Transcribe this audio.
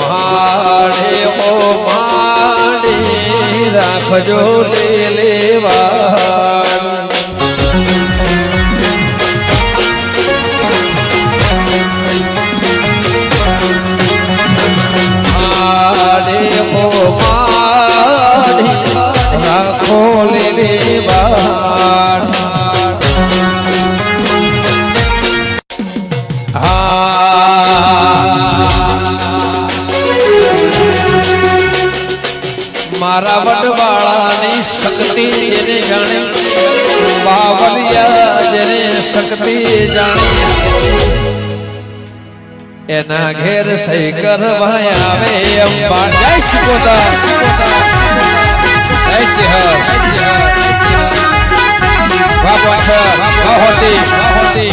માડે ઓ માડે રાખજો લેવા મારા વડવાળાની શક્તિ જેને જાણે બાવલિયા જેને શક્તિ જાણે એના ઘેર સહી કરવા આવે અંબા જય સિકોતા જય જય બાબા બાહોતી